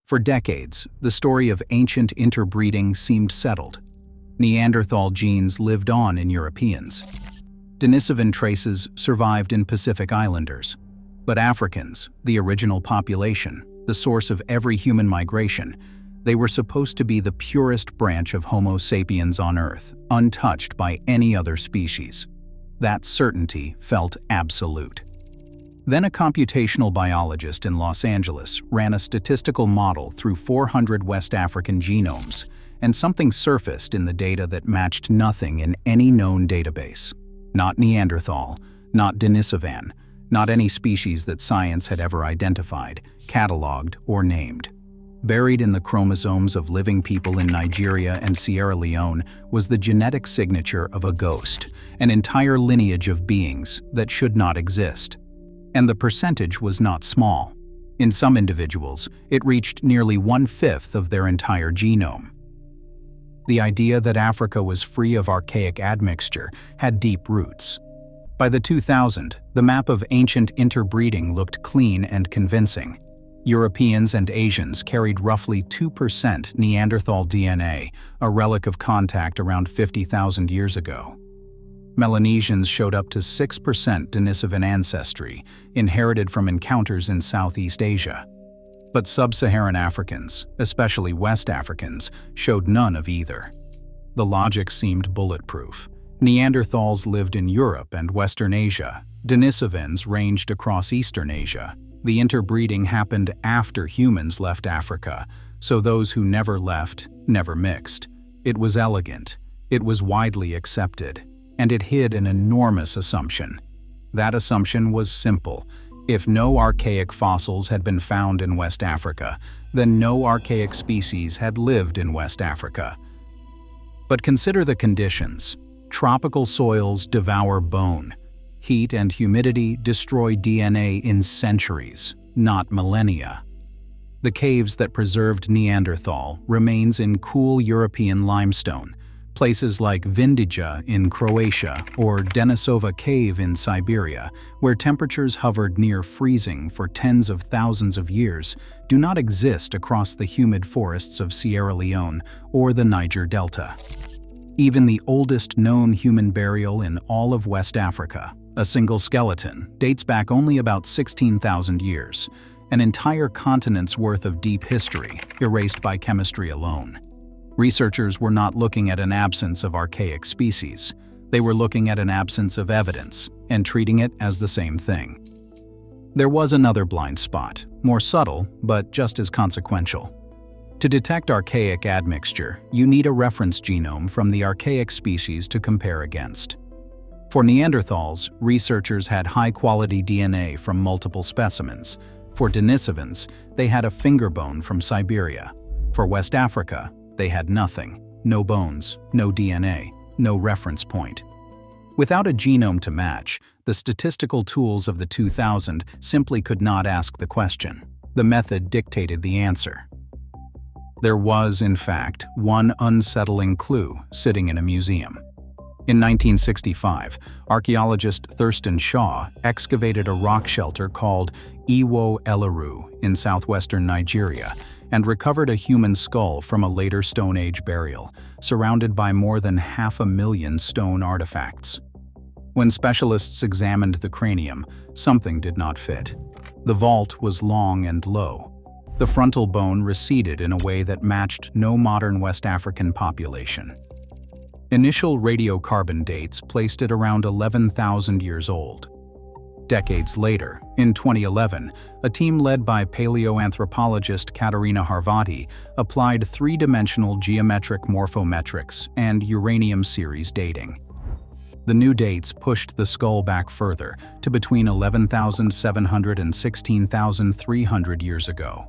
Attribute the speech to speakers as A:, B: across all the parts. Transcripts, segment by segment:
A: For decades, the story of ancient interbreeding seemed settled. Neanderthal genes lived on in Europeans. Denisovan traces survived in Pacific Islanders. But Africans, the original population, the source of every human migration, they were supposed to be the purest branch of Homo sapiens on Earth, untouched by any other species. That certainty felt absolute. Then a computational biologist in Los Angeles ran a statistical model through 400 West African genomes, and something surfaced in the data that matched nothing in any known database. Not Neanderthal, not Denisovan, not any species that science had ever identified, cataloged, or named. Buried in the chromosomes of living people in Nigeria and Sierra Leone was the genetic signature of a ghost, an entire lineage of beings that should not exist. And the percentage was not small. In some individuals, it reached nearly 1/5 of their entire genome. The idea that Africa was free of archaic admixture had deep roots. By the 2000s, the map of ancient interbreeding looked clean and convincing. Europeans and Asians carried roughly 2% Neanderthal DNA, a relic of contact around 50,000 years ago. Melanesians showed up to 6% Denisovan ancestry, inherited from encounters in Southeast Asia. But sub-Saharan Africans, especially West Africans, showed none of either. The logic seemed bulletproof. Neanderthals lived in Europe and Western Asia. Denisovans ranged across Eastern Asia. The interbreeding happened after humans left Africa, so those who never left never mixed. It was elegant. It was widely accepted. And it hid an enormous assumption. That assumption was simple. If no archaic fossils had been found in West Africa, then no archaic species had lived in West Africa. But consider the conditions. Tropical soils devour bone. Heat and humidity destroy DNA in centuries, not millennia. The caves that preserved Neanderthal remains in cool European limestone. Places like Vindija in Croatia or Denisova Cave in Siberia, where temperatures hovered near freezing for tens of thousands of years, do not exist across the humid forests of Sierra Leone or the Niger Delta. Even the oldest known human burial in all of West Africa, a single skeleton, dates back only about 16,000 years, an entire continent's worth of deep history, erased by chemistry alone. Researchers were not looking at an absence of archaic species. They were looking at an absence of evidence and treating it as the same thing. There was another blind spot, more subtle but just as consequential. To detect archaic admixture, you need a reference genome from the archaic species to compare against. For Neanderthals, researchers had high-quality DNA from multiple specimens. For Denisovans, they had a finger bone from Siberia. For West Africa, they had nothing, no bones, no DNA, no reference point. Without a genome to match, the statistical tools of the 2000s simply could not ask the question. The method dictated the answer. There was, in fact, one unsettling clue sitting in a museum. In 1965, archaeologist Thurston Shaw excavated a rock shelter called Iwo Eleru in southwestern Nigeria and recovered a human skull from a later Stone Age burial, surrounded by more than 500,000 stone artifacts. When specialists examined the cranium, something did not fit. The vault was long and low. The frontal bone receded in a way that matched no modern West African population. Initial radiocarbon dates placed it around 11,000 years old. Decades later, in 2011, a team led by paleoanthropologist Katerina Harvati applied three-dimensional geometric morphometrics and uranium series dating. The new dates pushed the skull back further to between 11,700 and 16,300 years ago.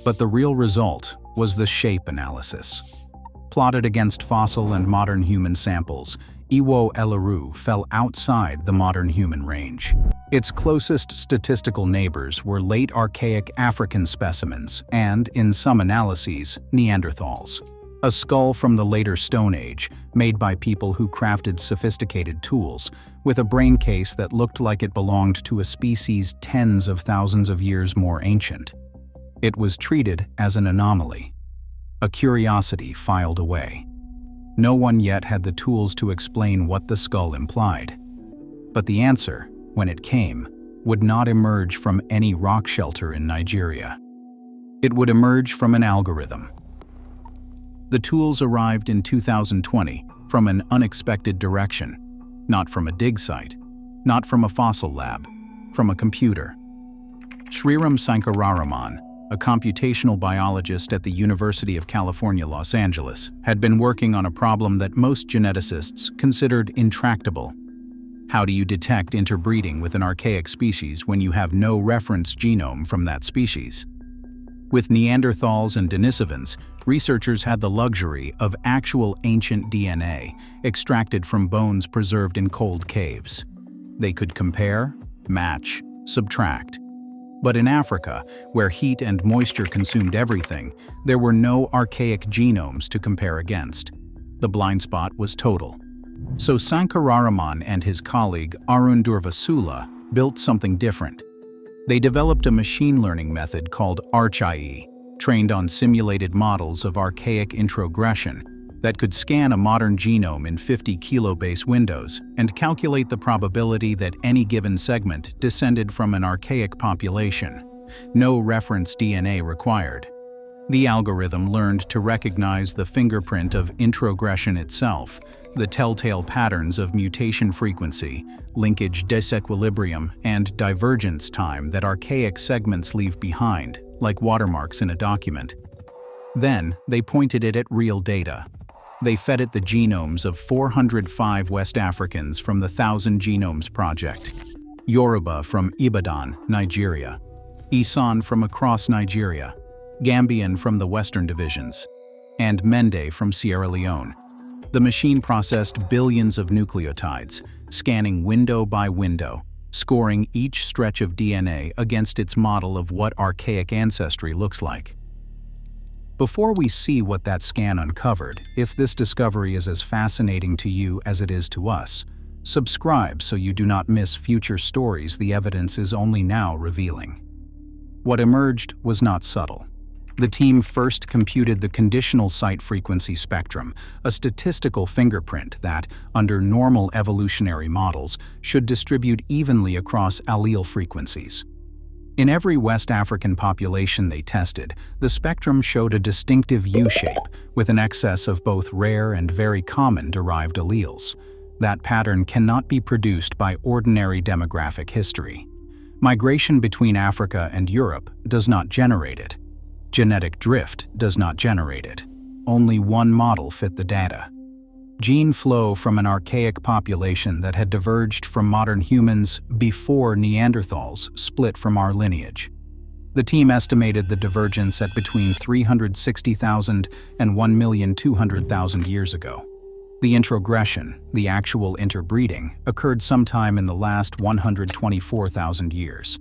A: But the real result was the shape analysis. Plotted against fossil and modern human samples, Iwo Eleru fell outside the modern human range. Its closest statistical neighbors were late archaic African specimens and, in some analyses, Neanderthals. A skull from the later Stone Age, made by people who crafted sophisticated tools, with a brain case that looked like it belonged to a species tens of thousands of years more ancient. It was treated as an anomaly, a curiosity filed away. No one yet had the tools to explain what the skull implied. But the answer, when it came, would not emerge from any rock shelter in Nigeria. It would emerge from an algorithm. The tools arrived in 2020 from an unexpected direction, not from a dig site, not from a fossil lab, from a computer. Sriram Sankararaman, a computational biologist at the University of California, Los Angeles, had been working on a problem that most geneticists considered intractable. How do you detect interbreeding with an archaic species when you have no reference genome from that species? With Neanderthals and Denisovans, researchers had the luxury of actual ancient DNA extracted from bones preserved in cold caves. They could compare, match, subtract. But in Africa, where heat and moisture consumed everything, there were no archaic genomes to compare against. The blind spot was total. So Sankararaman and his colleague Arun Durvasula built something different. They developed a machine learning method called Archaic, trained on simulated models of archaic introgression, that could scan a modern genome in 50 kilobase windows and calculate the probability that any given segment descended from an archaic population. No reference DNA required. The algorithm learned to recognize the fingerprint of introgression itself, the telltale patterns of mutation frequency, linkage disequilibrium, and divergence time that archaic segments leave behind, like watermarks in a document. Then, they pointed it at real data. They fed it the genomes of 405 West Africans from the 1,000 Genomes Project, Yoruba from Ibadan, Nigeria, Khoisan from across Nigeria, Gambian from the Western divisions, and Mende from Sierra Leone. The machine processed billions of nucleotides, scanning window by window, scoring each stretch of DNA against its model of what archaic ancestry looks like. Before we see what that scan uncovered, if this discovery is as fascinating to you as it is to us, subscribe so you do not miss future stories the evidence is only now revealing. What emerged was not subtle. The team first computed the conditional site frequency spectrum, a statistical fingerprint that, under normal evolutionary models, should distribute evenly across allele frequencies. In every West African population they tested, the spectrum showed a distinctive U-shape, with an excess of both rare and very common derived alleles. That pattern cannot be produced by ordinary demographic history. Migration between Africa and Europe does not generate it. Genetic drift does not generate it. Only one model fit the data. Gene flow from an archaic population that had diverged from modern humans before Neanderthals split from our lineage. The team estimated the divergence at between 360,000 and 1,200,000 years ago. The introgression, the actual interbreeding, occurred sometime in the last 124,000 years,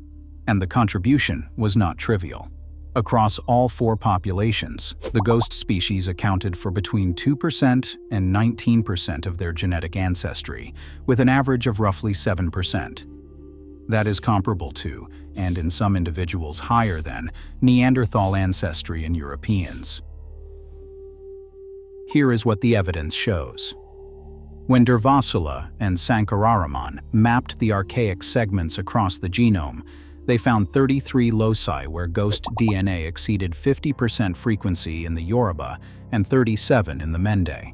A: and the contribution was not trivial. Across all four populations, the ghost species accounted for between 2% and 19% of their genetic ancestry, with an average of roughly 7%. That is comparable to, and in some individuals higher than, Neanderthal ancestry in Europeans. Here is what the evidence shows. When Durvasula and Sankararaman mapped the archaic segments across the genome, they found 33 loci where ghost DNA exceeded 50% frequency in the Yoruba and 37 in the Mende.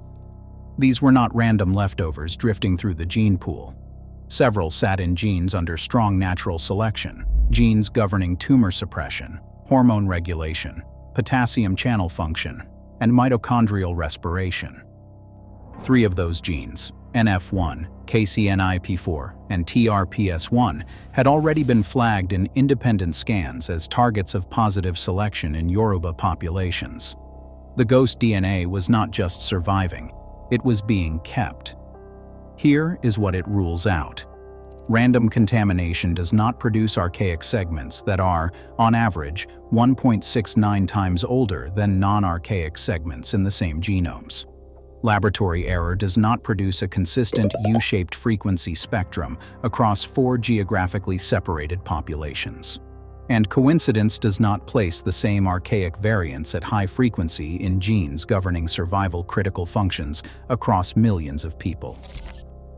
A: These were not random leftovers drifting through the gene pool. Several sat in genes under strong natural selection, genes governing tumor suppression, hormone regulation, potassium channel function, and mitochondrial respiration. 3 of those genes, NF1, KCNIP4, and TRPS1, had already been flagged in independent scans as targets of positive selection in Yoruba populations. The ghost DNA was not just surviving, it was being kept. Here is what it rules out. Random contamination does not produce archaic segments that are, on average, 1.69 times older than non-archaic segments in the same genomes. Laboratory error does not produce a consistent U-shaped frequency spectrum across 4 geographically separated populations. And coincidence does not place the same archaic variants at high frequency in genes governing survival critical functions across millions of people.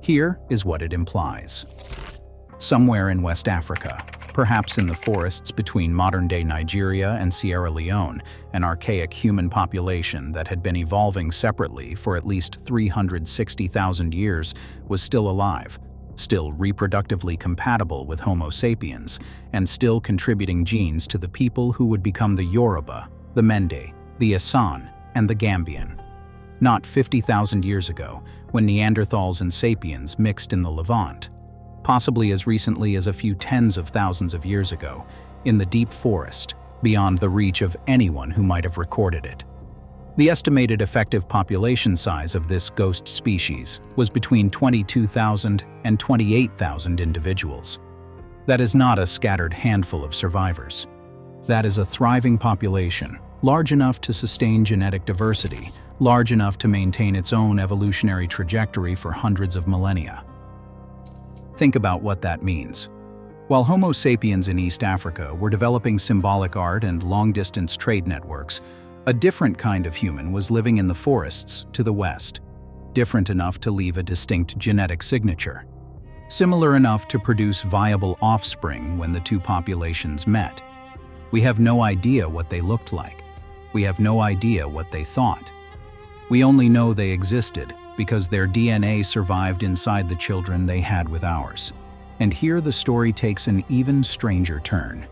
A: Here is what it implies. Somewhere in West Africa, perhaps in the forests between modern-day Nigeria and Sierra Leone, an archaic human population that had been evolving separately for at least 360,000 years was still alive, still reproductively compatible with Homo sapiens, and still contributing genes to the people who would become the Yoruba, the Mende, the Khoisan, and the Gambian. Not 50,000 years ago, when Neanderthals and sapiens mixed in the Levant, possibly as recently as a few tens of thousands of years ago, in the deep forest, beyond the reach of anyone who might have recorded it. The estimated effective population size of this ghost species was between 22,000 and 28,000 individuals. That is not a scattered handful of survivors. That is a thriving population, large enough to sustain genetic diversity, large enough to maintain its own evolutionary trajectory for hundreds of millennia. Think about what that means. While Homo sapiens in East Africa were developing symbolic art and long-distance trade networks, a different kind of human was living in the forests to the west, different enough to leave a distinct genetic signature, similar enough to produce viable offspring when the two populations met. We have no idea what they looked like. We have no idea what they thought. We only know they existed because their DNA survived inside the children they had with ours. And here the story takes an even stranger turn.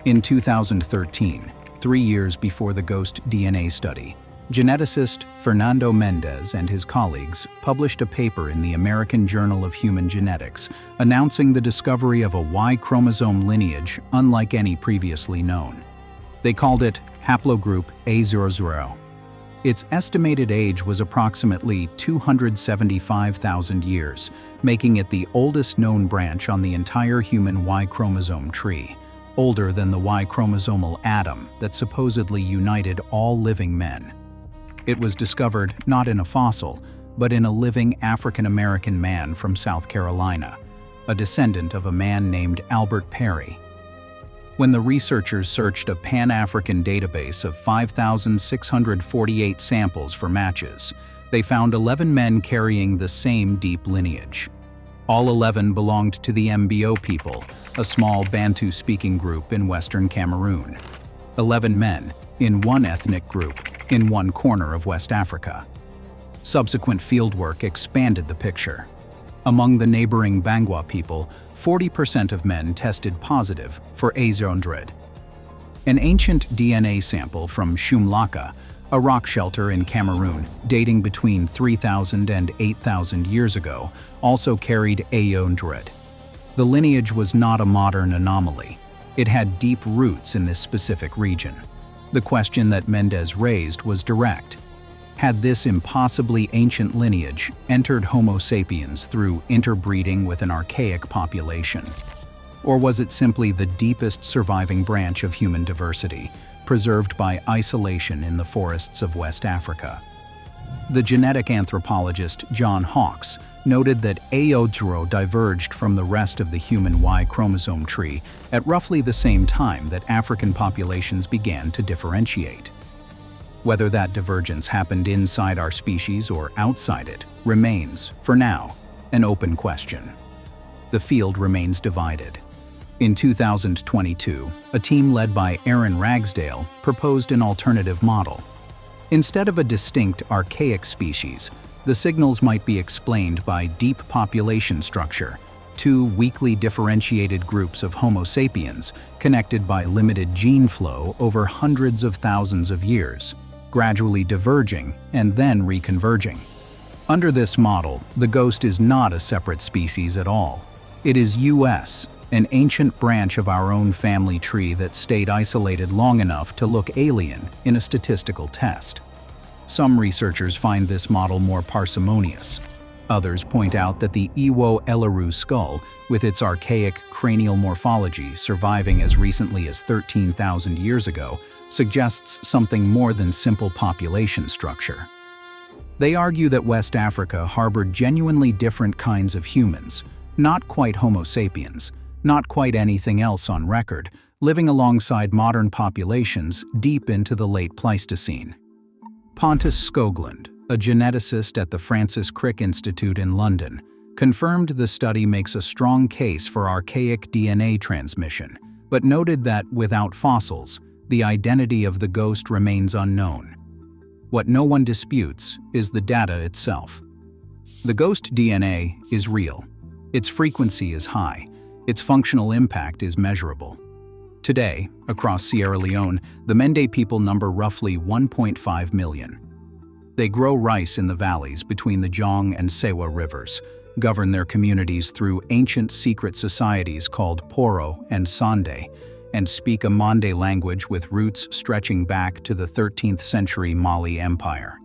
A: In 2013, 3 years before the ghost DNA study, geneticist Fernando Mendez and his colleagues published a paper in the American Journal of Human Genetics announcing the discovery of a Y chromosome lineage unlike any previously known. They called it haplogroup A00. Its estimated age was approximately 275,000 years, making it the oldest known branch on the entire human Y chromosome tree, older than the Y chromosomal atom that supposedly united all living men. It was discovered not in a fossil, but in a living African-American man from South Carolina, a descendant of a man named Albert Perry. When the researchers searched a Pan-African database of 5,648 samples for matches, they found 11 men carrying the same deep lineage. All 11 belonged to the Mbo people, a small Bantu-speaking group in western Cameroon. 11 men, in one ethnic group, in one corner of West Africa. Subsequent fieldwork expanded the picture. Among the neighboring Bangwa people, 40% of men tested positive for A00. An ancient DNA sample from Shumlaka, a rock shelter in Cameroon dating between 3,000 and 8,000 years ago, also carried A00. The lineage was not a modern anomaly. It had deep roots in this specific region. The question that Mendez raised was direct. Had this impossibly ancient lineage entered Homo sapiens through interbreeding with an archaic population? Or was it simply the deepest surviving branch of human diversity, preserved by isolation in the forests of West Africa? The genetic anthropologist John Hawkes noted that A00 diverged from the rest of the human Y chromosome tree at roughly the same time that African populations began to differentiate. Whether that divergence happened inside our species or outside it remains, for now, an open question. The field remains divided. In 2022, a team led by Aaron Ragsdale proposed an alternative model. Instead of a distinct archaic species, the signals might be explained by deep population structure, two weakly differentiated groups of Homo sapiens connected by limited gene flow over hundreds of thousands of years, gradually diverging and then reconverging. Under this model, the ghost is not a separate species at all. It is US, an ancient branch of our own family tree that stayed isolated long enough to look alien in a statistical test. Some researchers find this model more parsimonious. Others point out that the Iwo-Eleru skull, with its archaic cranial morphology surviving as recently as 13,000 years ago, suggests something more than simple population structure. They argue that West Africa harbored genuinely different kinds of humans, not quite Homo sapiens, not quite anything else on record, living alongside modern populations deep into the late Pleistocene. Pontus Skoglund, a geneticist at the Francis Crick Institute in London, confirmed the study makes a strong case for archaic DNA transmission, but noted that, without fossils, the identity of the ghost remains unknown. What no one disputes is the data itself. The ghost DNA is real. Its frequency is high. Its functional impact is measurable. Today, across Sierra Leone, the Mende people number roughly 1.5 million. They grow rice in the valleys between the Jong and Sewa rivers, govern their communities through ancient secret societies called Poro and Sande, and speak a Mande language with roots stretching back to the 13th century Mali Empire.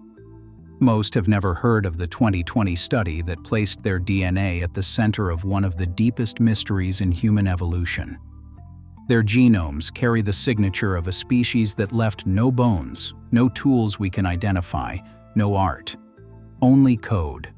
A: Most have never heard of the 2020 study that placed their DNA at the center of one of the deepest mysteries in human evolution. Their genomes carry the signature of a species that left no bones, no tools we can identify, no art, only code.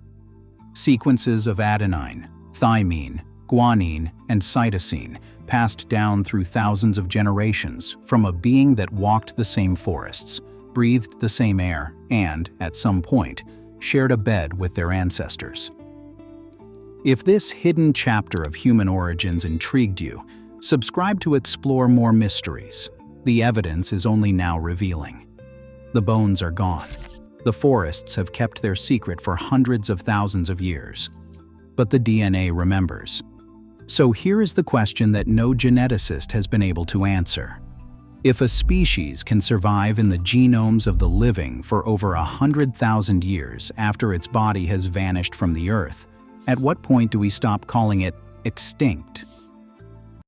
A: Sequences of adenine, thymine, guanine, and cytosine passed down through thousands of generations from a being that walked the same forests, breathed the same air, and, at some point, shared a bed with their ancestors. If this hidden chapter of human origins intrigued you, subscribe to explore more mysteries. The evidence is only now revealing. The bones are gone. The forests have kept their secret for hundreds of thousands of years. But the DNA remembers. So here is the question that no geneticist has been able to answer. If a species can survive in the genomes of the living for over 100,000 years after its body has vanished from the Earth, at what point do we stop calling it extinct?